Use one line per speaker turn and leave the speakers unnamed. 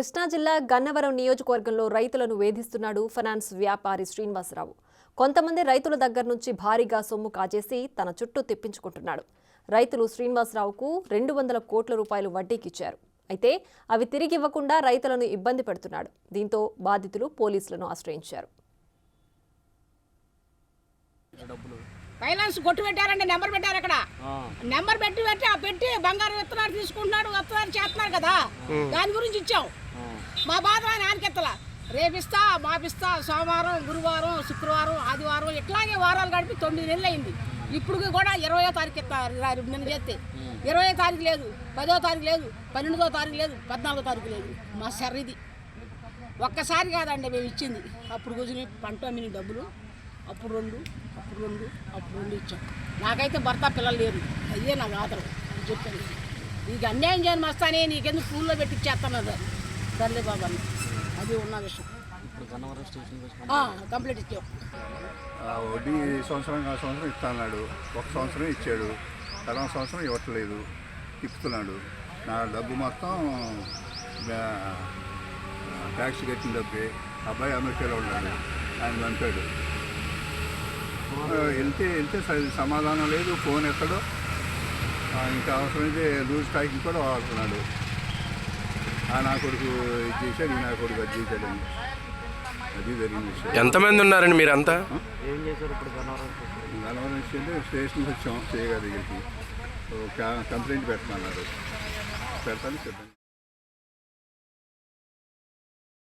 కృష్ణా జిల్లా గన్నవరం నియోజకవర్గంలో రైతులను వేధిస్తున్నాడు ఫైనాన్స్ వ్యాపారి శ్రీనివాసరావు. కొంతమంది రైతుల దగ్గర నుంచి భారీగా సొమ్ము కాజేసి తన చుట్టూ తిప్పించుకుంటున్నాడు. రైతులు శ్రీనివాసరావుకు 200 కోట్ల రూపాయలు వడ్డీకిచ్చారు. అయితే అవి తిరిగి ఇవ్వకుండా రైతులను ఇబ్బంది పెడుతున్నాడు. దీంతో బాధితులు పోలీసులను ఆశ్రయించారు.
ఫైనాన్స్ కొట్టు పెట్టారండి, నెంబర్ పెట్టారు. అక్కడ నెంబర్ పెట్టి బంగారం విత్తనాలు తీసుకుంటున్నాడు, విత్తనాలు చేస్తున్నారు కదా, దాని గురించి ఇచ్చాం. మా బాధ నాన్నకెత్తల రేపిస్తా మాపిస్తా, సోమవారం గురువారం శుక్రవారం ఆదివారం ఇట్లాగే వారాలు గడిపి 9 నెలలు అయింది. ఇప్పుడు కూడా 20వ తారీఖు ఇస్తారు. నిన్న చేస్తే 20వ తారీఖు లేదు, 10వ తారీఖు లేదు, 12వ తారీఖు లేదు, 14వ తారీఖు లేదు. మా సర్రిది ఒక్కసారి కాదండి మేము ఇచ్చింది. అప్పుడు కూర్చుని పంట అమ్మిన డబ్బులు అప్పుడు రెండు ఇచ్చాం. నాకైతే భర్త పిల్లలు లేరు, అయ్యే నాకు ఆదరం అని చెప్పాను. నీకు అన్యాయం చేయని వస్తానే, నీకెందుకు స్కూల్లో పెట్టి ఇచ్చేస్తున్నారు సర్లే బాబా అన్న. అది ఉన్న విషయం. కంప్లీట్ ఇచ్చాం.
వడ్డీ సంవత్సరం ఇస్తాడు. ఒక సంవత్సరం ఇచ్చాడు, తర్వాత సంవత్సరం ఇవ్వట్లేదు, తిప్పుతున్నాడు. నా డబ్బు మొత్తం ట్యాక్స్ కట్టిన డబ్బే. అబ్బాయి అమెరికాలో ఉన్నాడు, ఆయన పంపాడు. వెళ్తే సమాధానం లేదు, ఫోన్ ఎక్కడో. ఇంకా అవసరమైతే లూజ్ టాకింగ్ కూడా వాడుతున్నాడు. నా కొడుకు ఇది చేశాడు, నా కొడుకు అది చేశాడని. అది జరిగిన విషయం.
ఎంతమంది ఉన్నారండి మీరంతా?
ఏం చేశారు ఇప్పుడు?
గన్నవరం విషయంలో స్టేషన్కి వచ్చాం, చేయగా దగ్గరికి కంప్లైంట్ పెట్టమన్నారు. పెడతాను చెప్పండి.